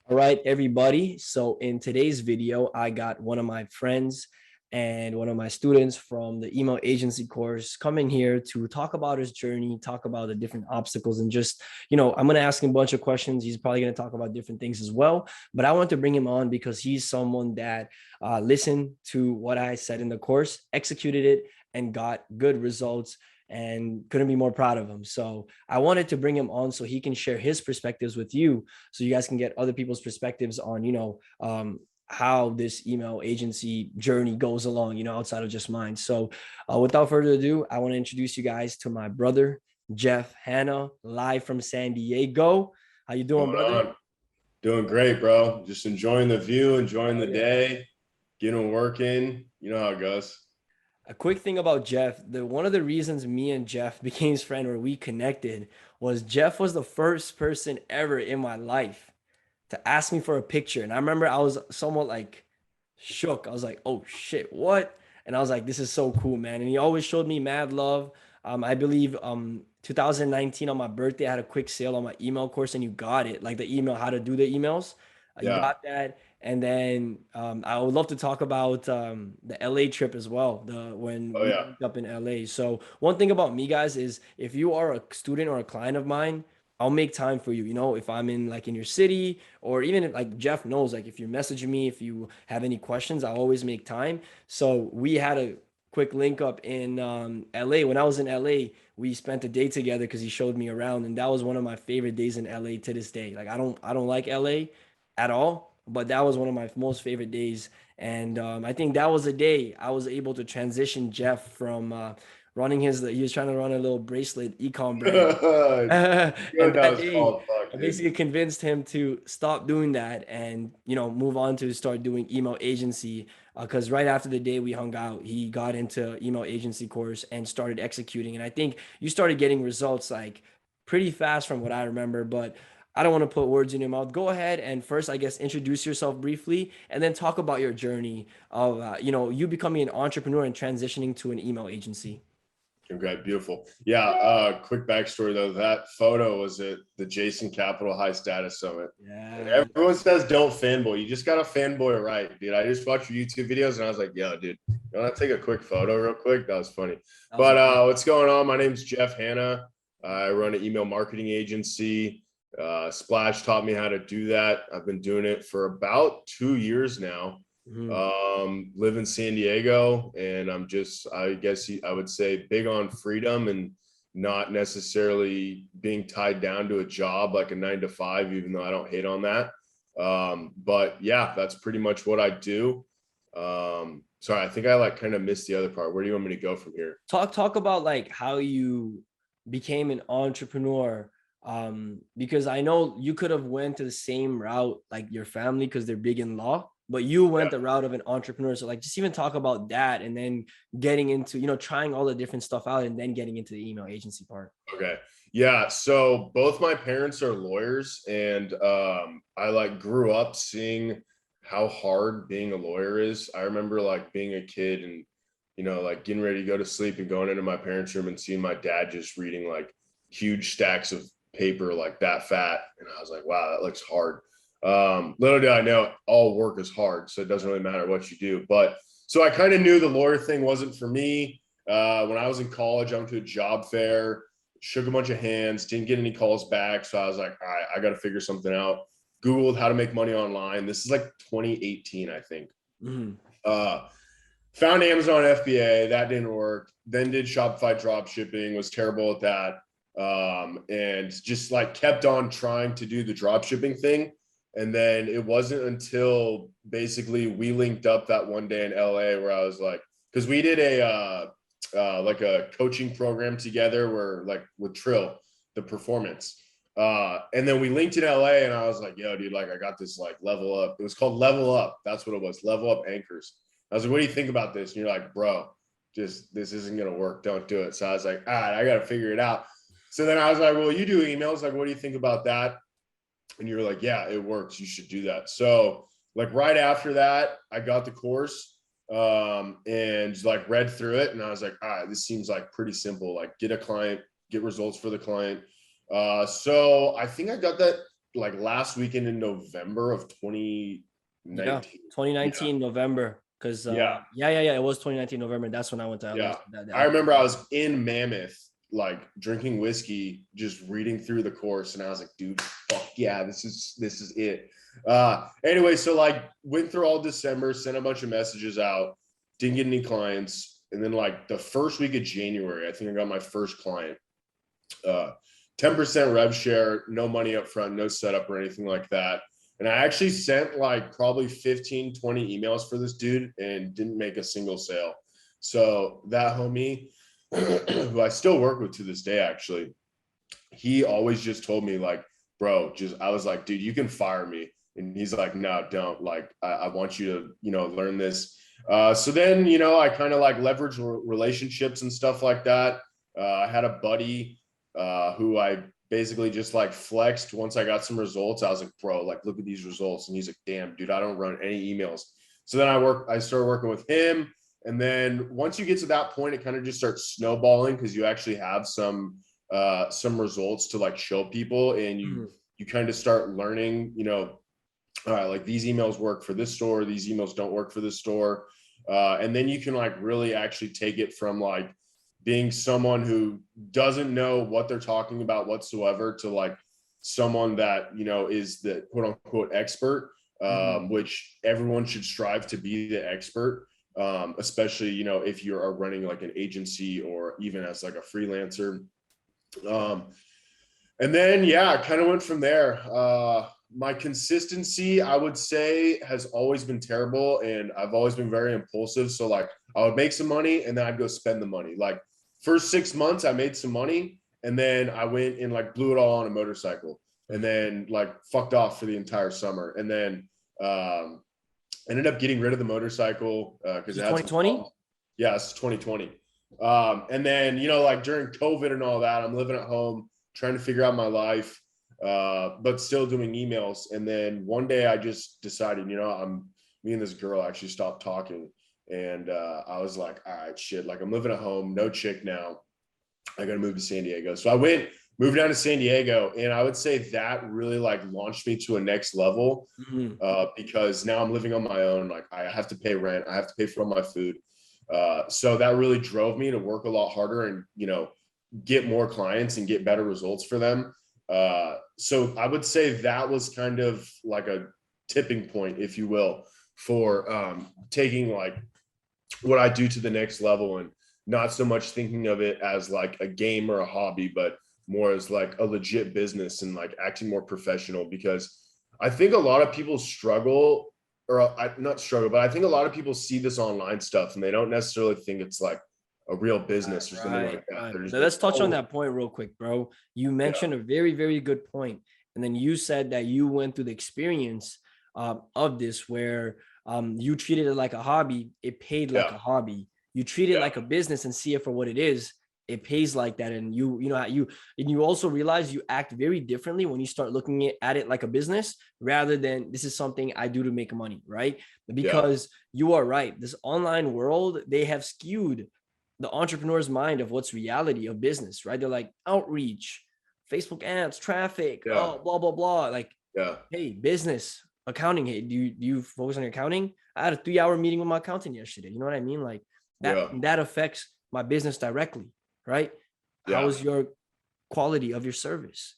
All right, everybody. So in today's video, I got one of my friends and one of my students from the email agency course coming here to talk about his journey, talk about the different obstacles, and just, I'm going to ask him a bunch of questions. He's probably going to talk about different things as well. But I want to bring him on because he's someone that listened to what I said in the course, executed it, and got good results and couldn't be more proud of him. So I wanted to bring him on so he can share his perspectives with you so you guys can get other people's perspectives on how this email agency journey goes along, outside of just mine. So without further ado, I want to introduce you guys to my brother Jeff Hanna, live from San Diego. How you doing, Going brother? on? Doing great, bro. Just enjoying the view, enjoying Oh the yeah. day, getting working. You know how it goes. A quick thing about Jeff, the one of the reasons me and Jeff became friends or we connected was Jeff was the first person ever in my life to ask me for a picture. And I remember I was somewhat like shook. I was like, oh shit, what? And I was like, this is so cool, man. And he always showed me mad love. I believe 2019 on my birthday, I had a quick sale on my email course and you got it. Like the email, how to do the emails. You Yeah. got that. And then I would love to talk about the LA trip as well, the when Oh we yeah. linked up in LA. So one thing about me, guys, is if you are a student or a client of mine, I'll make time for you. If I'm in like in your city, or even if, like Jeff knows, like if you're messaging me, if you have any questions, I'll always make time. So we had a quick link up in LA. When I was in LA, we spent a day together because he showed me around, and that was one of my favorite days in LA to this day. Like I don't like LA at all, but that was one of my most favorite days. And I think that was a day I was able to transition Jeff from running he was trying to run a little bracelet ecom brand. What And that that was day, called? Fuck, I dude. basically convinced him to stop doing that and move on to start doing email agency. Because right after the day we hung out, he got into email agency course and started executing. And I think you started getting results like pretty fast from what I remember. But I don't want to put words in your mouth. Go ahead and first, I guess, introduce yourself briefly, and then talk about your journey of you becoming an entrepreneur and transitioning to an email agency. Okay, beautiful. Yeah. Quick backstory though. That photo was at the Jason Capital High Status Summit. And Yeah. everyone says don't fanboy. You just got to fanboy right, dude. I just watched your YouTube videos and I was like, yo, dude, you want to take a quick photo real quick? That was funny. That was But great. what's going on? My name's Jeff Hanna. I run an email marketing agency. Splash taught me how to do that. I've been doing it for about 2 years now. Mhm. Live in San Diego, and I'm just, I guess I would say, big on freedom and not necessarily being tied down to a job like a 9 to 5, even though I don't hate on that. But yeah, that's pretty much what I do. Sorry, I think I like kind of missed the other part. Where do you want me to go from here? Talk about like how you became an entrepreneur. Because I know you could have went to the same route like your family because they're big in law, but you went the route of an entrepreneur. So like just even talk about that and then getting into, trying all the different stuff out and then getting into the email agency part. Okay. Yeah. So both my parents are lawyers, and I like grew up seeing how hard being a lawyer is. I remember like being a kid and, like getting ready to go to sleep and going into my parents' room and seeing my dad just reading like huge stacks of paper like that fat. And I was like, wow, that looks hard. Little did I know all work is hard. So it doesn't really matter what you do. But so I kind of knew the lawyer thing wasn't for me. When I was in college, I went to a job fair, shook a bunch of hands, didn't get any calls back. So I was like, all right, I got to figure something out. Googled how to make money online. This is like 2018, I think. Mhm. Uh, Found Amazon FBA. That didn't work. Then did Shopify drop shipping, was terrible at that. And just like kept on trying to do the drop shipping thing. And then it wasn't until basically we linked up that one day in LA where I was like, because we did like a coaching program together where like with Trill, the performance. And then we linked in LA and I was like, yo, dude, like I got this like level up. It was called Level Up. That's what it was. Level Up Anchors. I was like, what do you think about this? And you're like, bro, just this isn't gonna work. Don't do it. So I was like, all right, I gotta figure it out. So then I was like, well, you do emails. Like, what do you think about that? And you're like, yeah, it works. You should do that. So like right after that, I got the course and like read through it. And I was like, all right, this seems like pretty simple. Like get a client, get results for the client. So I think I got that. like last weekend in November of Yeah, 2019. Yeah. 2019 November. Because Yeah. it was 2019 November. That's when I went to LA. Yeah. I remember I was in Mammoth, like drinking whiskey, just reading through the course. And I was like, dude, fuck yeah, this is it. Anyway, so like went through all December, sent a bunch of messages out, didn't get any clients. And then like the first week of January, I think I got my first client. 10% rev share, no money up front, no setup or anything like that. And I actually sent like probably 15, 20 emails for this dude and didn't make a single sale. So that homie, who I still work with to this day, actually, he always just told me like, bro, I was like, dude, you can fire me. And he's like, no, don't. Like, I want you to, learn this. So then, I kind of like leverage relationships and stuff like that. I had a buddy who I basically just like flexed once I got some results. I was like, bro, like, look at these results. And he's like, damn, dude, I don't run any emails. So then I started working with him. And then once you get to that point, it kind of just starts snowballing because you actually have some results to like show people, and you kind of start learning, all right, like these emails work for this store, these emails don't work for this store. And then you can like really actually take it from like being someone who doesn't know what they're talking about whatsoever to like someone that, is the quote unquote expert, which everyone should strive to be the expert. Especially, if you're running like an agency or even as like a freelancer. And then, yeah, I kind of went from there. My consistency, I would say, has always been terrible, and I've always been very impulsive. So like I would make some money and then I'd go spend the money. Like first 6 months I made some money and then I went and like blew it all on a motorcycle and then like fucked off for the entire summer. And then ended up getting rid of the motorcycle because it had 2020. Yeah, it's 2020. And then, like during COVID and all that, I'm living at home, trying to figure out my life, but still doing emails. And then one day I just decided, me and this girl actually stopped talking. And I was like, all right, shit, like I'm living at home, no chick now. I got to move to San Diego. So I moved down to San Diego. And I would say that really like launched me to a next level because now I'm living on my own. Like I have to pay rent. I have to pay for all my food. So that really drove me to work a lot harder and, get more clients and get better results for them. So I would say that was kind of like a tipping point, if you will, for taking like what I do to the next level and not so much thinking of it as like a game or a hobby, but more as like a legit business and like acting more professional. Because I think a lot of people struggle, or not struggle, but I think a lot of people see this online stuff and they don't necessarily think it's like a real business or something like that. Right. So let's touch on that point real quick, bro. You mentioned a very, very good point. And then you said that you went through the experience of this where you treated it like a hobby. It paid like a hobby. You treat it like a business and see it for what it is. It pays like that. And you also realize you act very differently when you start looking at it like a business rather than this is something I do to make money, right? Because you are right. This online world, they have skewed the entrepreneur's mind of what's reality of business, right? They're like outreach, Facebook ads, traffic, blah, blah, blah. Like, hey, business, accounting. Hey, do you focus on your accounting? I had a 3-hour meeting with my accountant yesterday. You know what I mean? Like that affects my business directly, right? How is your quality of your service?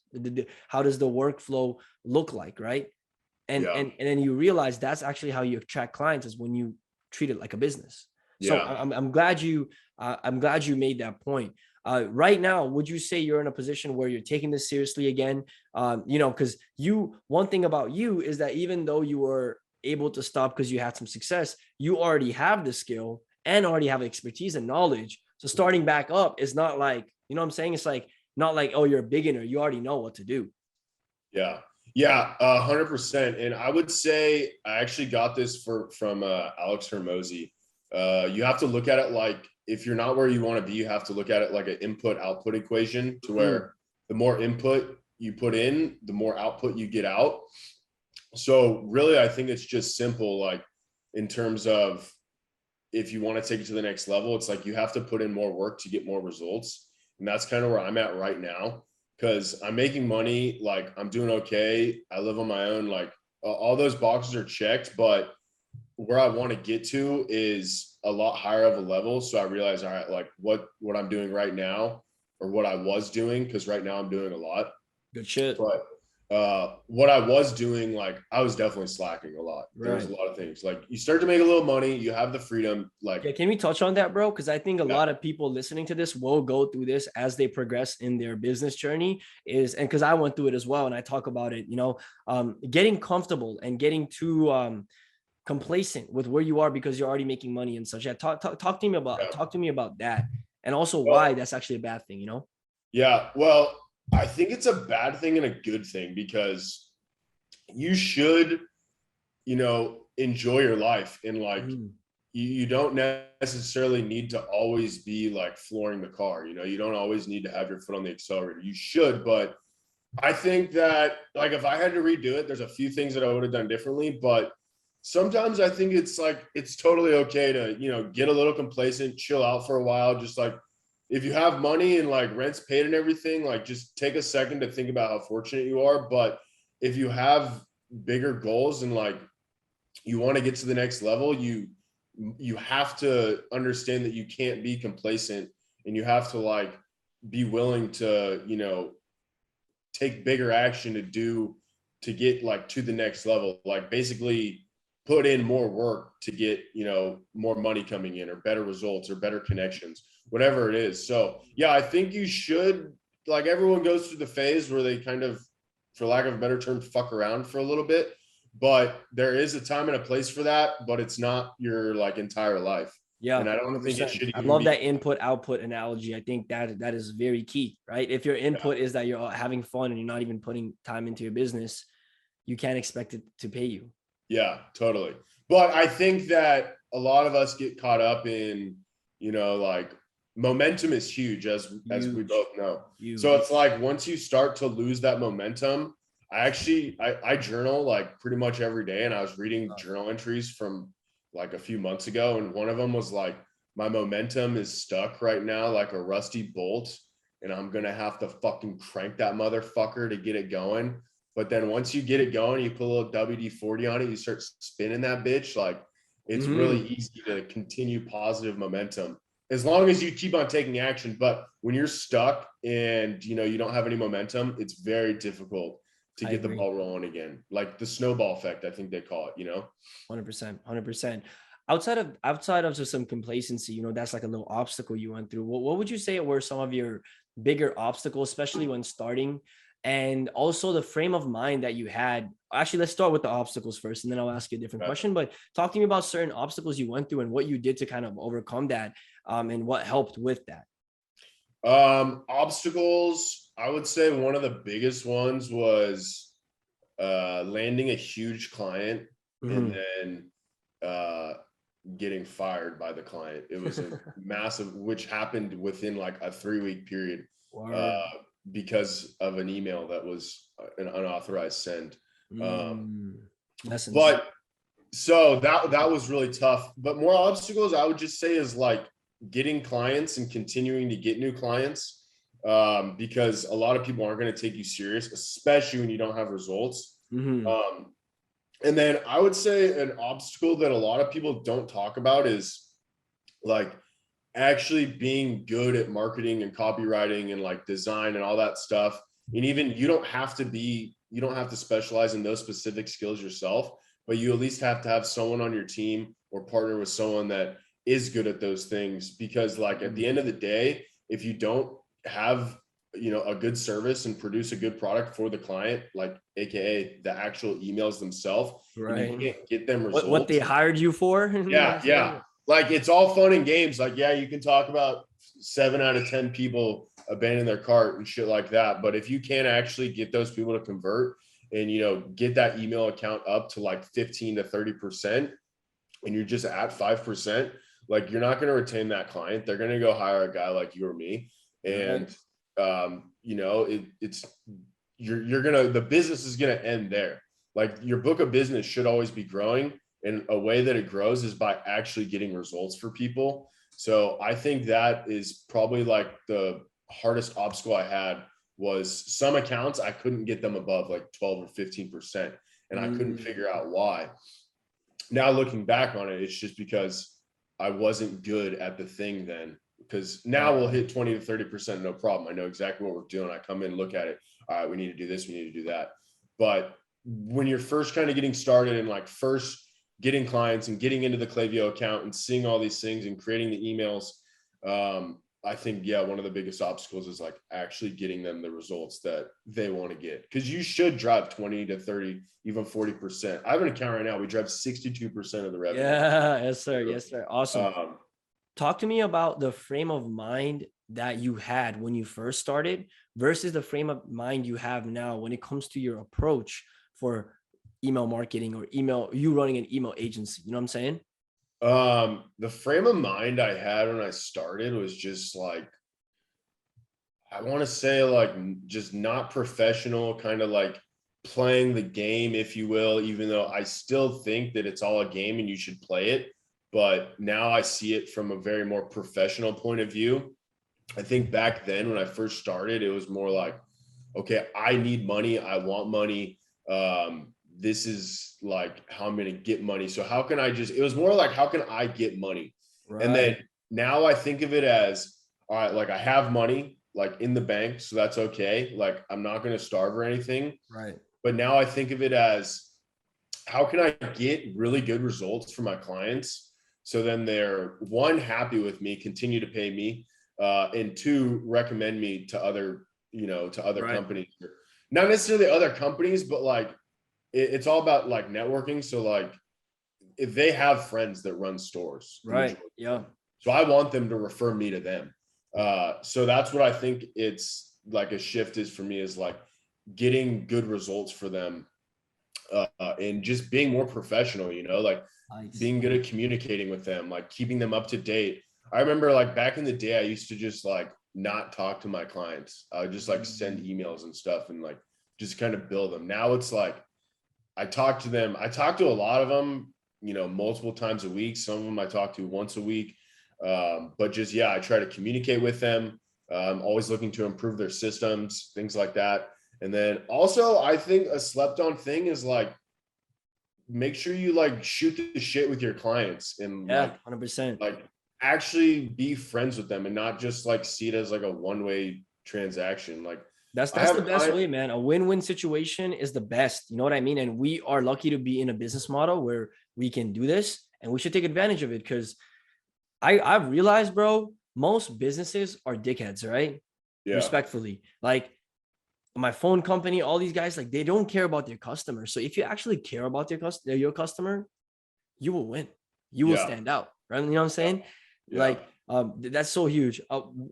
How does the workflow look like, right? And then you realize that's actually how you attract clients is when you treat it like a business. So I'm glad you made that point. Right now, would you say you're in a position where you're taking this seriously again? Because one thing about you is that even though you were able to stop because you had some success, you already have the skill and already have expertise and knowledge. So starting back up is not like, you know what I'm saying? It's like, not like, oh, you're a beginner. You already know what to do. Yeah. 100%. And I would say I actually got this from Alex Hermosi. You have to look at it like, if you're not where you want to be, you have to look at it like an input output equation to where the more input you put in, the more output you get out. So really, I think it's just simple, like in terms of if you want to take it to the next level, it's like you have to put in more work to get more results. And that's kind of where I'm at right now. because I'm making money, like I'm doing okay. I live on my own, like all those boxes are checked, but where I want to get to is a lot higher of a level. So I realize, all right, like what I'm doing right now or what I was doing, because right now I'm doing a lot. Good shit. But what I was doing, like I was definitely slacking a lot. There was Right. a lot of things. Like you start to make a little money, you have the freedom, like Yeah, can we touch on that, bro? Because I think a yeah, lot of people listening to this will go through this as they progress in their business journey. And because I went through it as well, and I talk about it, getting comfortable and getting too complacent with where you are because you're already making money and such. Yeah, yeah. talk to me about that, and also why Well, that's actually a bad thing. yeah. Well, I think it's a bad thing and a good thing because you should, enjoy your life and like Mhm. you don't necessarily need to always be like flooring the car. You don't always need to have your foot on the accelerator. You should, but I think that like if I had to redo it, there's a few things that I would have done differently, but sometimes I think it's like it's totally okay to, get a little complacent, chill out for a while. Just like if you have money and like rent's paid and everything, like just take a second to think about how fortunate you are. But if you have bigger goals and like you want to get to the next level, you have to understand that you can't be complacent and you have to like be willing to, take bigger action to get like to the next level, like basically put in more work to get, more money coming in or better results or better connections, whatever it is. So yeah, I think you should, like everyone goes through the phase where they kind of, for lack of a better term, fuck around for a little bit, but there is a time and a place for that, but it's not your like entire life. Yeah, And I don't think it 100%. should I even love be. that input output analogy. I think that is very key, right? If your Yeah, input is that you're having fun and you're not even putting time into your business, you can't expect it to pay you. yeah, totally. But I think that a lot of us get caught up in, like momentum is huge, as we Huge, both know. So huge. it's like once you start to lose that momentum, I journal like pretty much every day, and I was reading journal entries from like a few months ago, and one of them was like, my momentum is stuck right now like a rusty bolt, and I'm gonna have to fucking crank that motherfucker to get it going. But then once you get it going, you put a little WD-40 on it, you start spinning that bitch. Like it's really Mhm. easy to continue positive momentum as long as you keep on taking action. But when you're stuck and you don't have any momentum, it's very difficult to I get the agree. ball rolling again. Like the snowball effect, I think they call it. 100%. 100%. Outside of just some complacency, that's like a little obstacle you went through. What would you say were some of your bigger obstacles, especially when starting? And also the frame of mind that you had. Actually, let's start with the obstacles first, and then I'll ask you a different Okay. question. But talk to me about certain obstacles you went through and what you did to kind of overcome that, and what helped with that. Obstacles, I would say one of the biggest ones was landing a huge client and Mhm. then uh, getting fired by the client. It was a massive, which happened within like a 3-week period Word. uh, because of an email that was an unauthorized send. Um, Mm. Lessons. but so that was really tough. But more obstacles, I would just say, is like getting clients and continuing to get new clients, because a lot of people aren't going to take you serious, especially when you don't have results. Mhm. Um, and then I would say an obstacle that a lot of people don't talk about is like actually being good at marketing and copywriting and like design and all that stuff. And even you don't have to specialize in those specific skills yourself, but you at least have to have someone on your team or partner with someone that is good at those things. Because like at the Mhm. end of the day, if you don't have a good service and produce a good product for the client, like aka the actual emails themselves, and you Right. can't get them What they results. hired you for? Yeah, yeah. Like it's all fun and games. Like, yeah, you can talk about 7 out of 10 people abandon their cart and shit like that. But if you can't actually get those people to convert and get that email account up to like 15 to 30%, and you're just at 5%, like you're not going to retain that client. They're going to go hire a guy like you or me. Right. And it's you're gonna the business is gonna end there. Like your book of business should always be growing, and a way that it grows is by actually getting results for people. So I think that is probably like the hardest obstacle I had was some accounts I couldn't get them above like 12 or 15%, and I couldn't figure out why. Now looking back on it, it's just because I wasn't good at the thing then. Because now we'll hit 20 to 30%, no problem. I know exactly what we're doing. I come in, look at it. All right, we need to do this, we need to do that. But when you're first kind of getting started and like first getting clients and getting into the Klaviyo account and seeing all these things and creating the emails, I think, yeah, one of the biggest obstacles is like actually getting them the results that they want to get. Because you should drive 20 to 30, even 40%. I have an account right now. We drive 62% of the revenue. Yeah, yes, sir. Yes, sir. Awesome. Um, Talk to me about the frame of mind that you had when you first started versus the frame of mind you have now when it comes to your approach for email marketing or you running an email agency. You know what I'm saying? The frame of mind I had when I started was just like, I want to say like just not professional, kind of like playing the game, if you will, even though I still think that it's all a game and you should play it. But now I see it from a very more professional point of view. I think back then when I first started, it was more like, okay, I need money. I want money. This is like how I'm going to get money. So how can I it was more like, how can I get money? Right. And then now I think of it as, all right, like I have money like in the bank. So that's okay. Like I'm not going to starve or anything. Right. But now I think of it as, how can I get really good results for my clients? So then they're, one, happy with me, continue to pay me, and two, recommend me to other, to other companies. Not necessarily other companies, but like it's all about like networking. So like if they have friends that run stores, right? Yeah. So I want them to refer me to them. So that's what I think it's like a shift is for me, is like getting good results for them, and just being more professional, like Nice. being good at communicating with them, like keeping them up to date. I remember like back in the day, I used to just like not talk to my clients. I would just like send emails and stuff and like just kind of build them. Now it's like I talk to them. I talk to a lot of them, multiple times a week. Some of them I talk to once a week. But just, yeah, I try to communicate with them. I'm always looking to improve their systems, things like that. And then also I think a slept on thing is like, make sure you like shoot the shit with your clients and like 100%. like actually be friends with them and not just like see it as like a one-way transaction. Like that's the best way, man. A win-win situation is the best. You know what I mean? And we are lucky to be in a business model where we can do this, and we should take advantage of it, because I've realized, bro, most businesses are dickheads, right? Yeah. Respectfully. Like my phone company, all these guys, like they don't care about their customers. So if you actually care about your customer, you will win. You will stand out, right? You know what I'm saying? Yeah. Like that's so huge.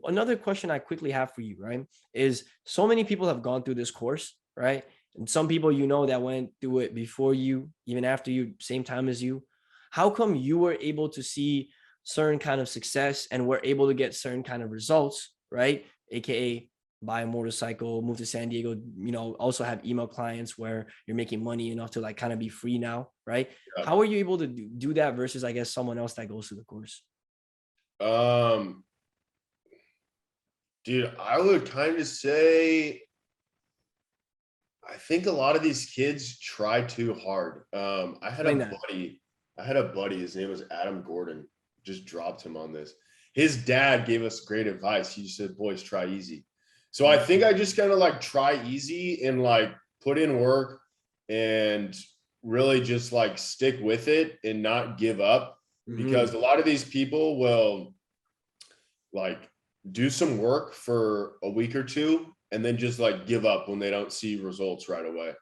Another question I quickly have for you, right, is so many people have gone through this course, right? And some people that went through it before you, even after you, same time as you. How come you were able to see certain kind of success and were able to get certain kind of results, right? AKA buy a motorcycle, move to San Diego, also have email clients where you're making money enough to like kind of be free now, right? Yeah. How are you able to do that versus, I guess, someone else that goes through the course? Dude, I would kind of say, I think a lot of these kids try too hard. I had a buddy, his name was Adam Gordon, just dropped him on this. His dad gave us great advice. He said, boys, try easy. So I think I just kind of like try easy and like put in work and really just like stick with it and not give up, because a lot of these people will like do some work for a week or two and then just like give up when they don't see results right away.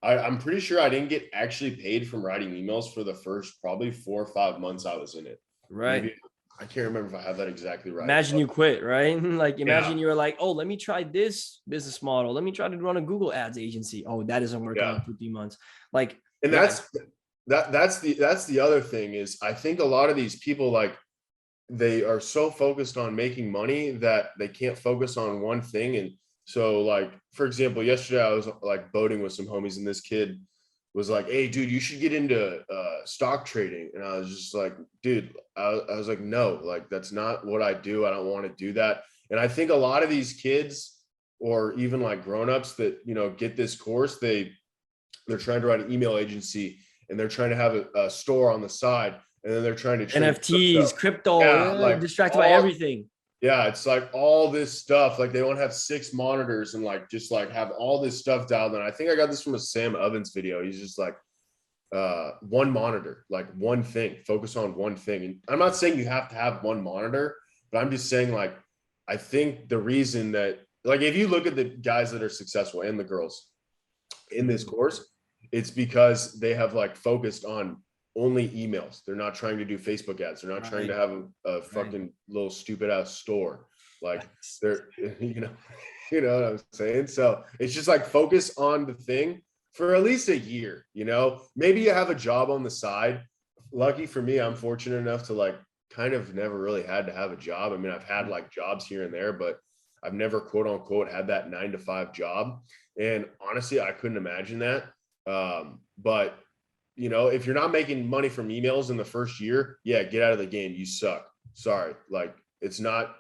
I'm pretty sure I didn't get actually paid from writing emails for the first probably 4 or 5 months I was in it. Right. Maybe, I can't remember if I have that exactly right. Imagine you quit, right? Like imagine you were like, oh, let me try this business model. Let me try to run a Google ads agency. Oh, that doesn't work out in 2-3 months. Like, and that's the other thing is, I think a lot of these people, like, they are so focused on making money that they can't focus on one thing. And so like, for example, yesterday I was like boating with some homies and this kid was like, hey dude, you should get into stock trading. And I was just like, dude, I was like, no, like that's not what I do. I don't want to do that. And I think a lot of these kids, or even like grown-ups that, you know, get this course, they're trying to run an email agency and they're trying to have a store on the side, and then they're trying to trade NFTs, crypto, yeah, like distracted by all, everything. yeah, it's like all this stuff. Like they want to have 6 monitors and like just like have all this stuff dialed in. I think I got this from a Sam Ovens video. He's just like, one monitor, like one thing, focus on one thing. And I'm not saying you have to have one monitor, but I'm just saying, like, I think the reason that, like, if you look at the guys that are successful and the girls in this course, it's because they have like focused on only emails. They're not trying to do Facebook ads. They're not trying to have a fucking little stupid ass store. Like they're, you know what I'm saying? So it's just like focus on the thing for at least a year, you know, maybe you have a job on the side. Lucky for me, I'm fortunate enough to like kind of never really had to have a job. I mean, I've had like jobs here and there, but I've never quote unquote had that 9-to-5 job. And honestly, I couldn't imagine that. But you know, if you're not making money from emails in the first year, yeah, get out of the game. You suck. Sorry. Like it's not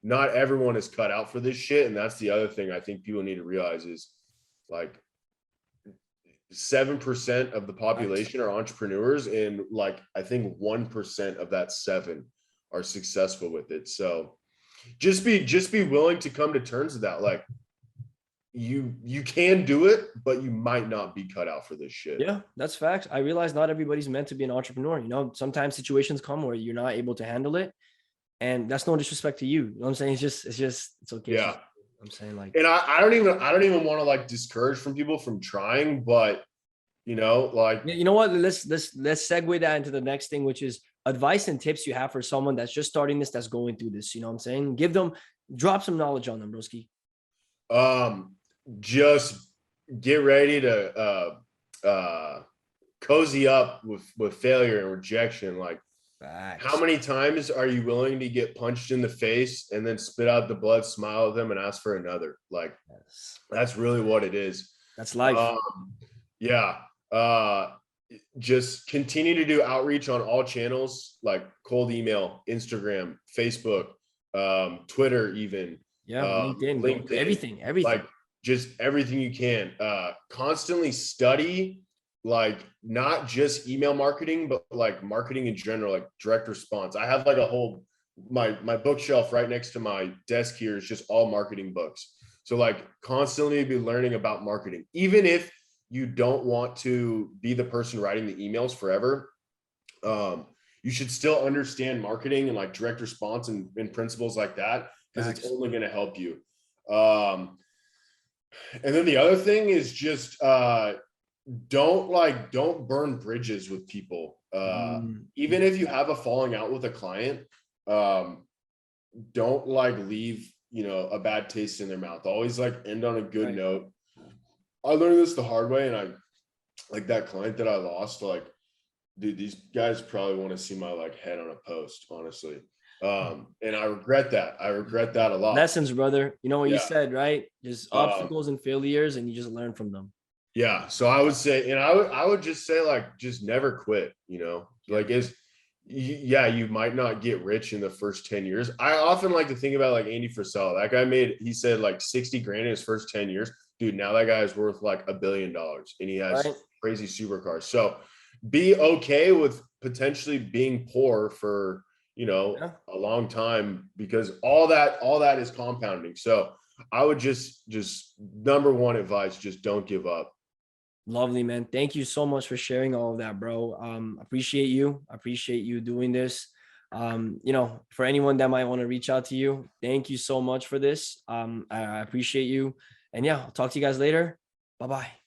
everyone is cut out for this shit. And that's the other thing I think people need to realize is like 7% of the population are entrepreneurs, and like I think 1% of that 7 are successful with it. So just be willing to come to terms with that. Like you can do it, but you might not be cut out for this shit. Yeah, that's facts. I realize not everybody's meant to be an entrepreneur. You know, sometimes situations come where you're not able to handle it, and that's no disrespect to you. You know what I'm saying? It's okay. Yeah. I'm saying, like, and I don't even want to like discourage from people from trying, but you know, like, you know what? Let's segue that into the next thing, which is advice and tips you have for someone that's just starting this, that's going through this. You know what I'm saying? Drop some knowledge on them, broski. Just get ready to cozy up with failure and rejection. Like, Facts. How many times are you willing to get punched in the face and then spit out the blood, smile at them, and ask for another? Like, that's really what it is. That's life. Yeah. Just continue to do outreach on all channels, like cold email, Instagram, Facebook, Twitter, even. Yeah, LinkedIn, everything. Like just everything you can. Constantly study, like not just email marketing, but like marketing in general, like direct response. I have like a whole my bookshelf right next to my desk here is just all marketing books. So like constantly be learning about marketing, even if you don't want to be the person writing the emails forever. You should still understand marketing and like direct response and principles like that, because it's only going to help you. And then the other thing is just don't burn bridges with people. Even if you have a falling out with a client, don't like leave, you know, a bad taste in their mouth. Always like end on a good note. I learned this the hard way, and I like that client that I lost, like, dude, these guys probably want to see my like head on a post, honestly. And I regret that. I regret that a lot. Lessons, brother. You know what you said, right? Just obstacles and failures, and you just learn from them. Yeah. So I would say, and I would just say, like, just never quit, you know, like you might not get rich in the first 10 years. I often like to think about like Andy Frisella. That guy he said like 60 grand in his first 10 years. Dude, now that guy is worth like $1 billion, and he has crazy supercars. So be okay with potentially being poor for, you know, a long time, because all that is compounding. So I would just number one advice, just don't give up. Lovely, man. Thank you so much for sharing all of that, bro. Appreciate you. I appreciate you doing this. You know, for anyone that might want to reach out to you, thank you so much for this. I appreciate you. And yeah, I'll talk to you guys later. Bye-bye.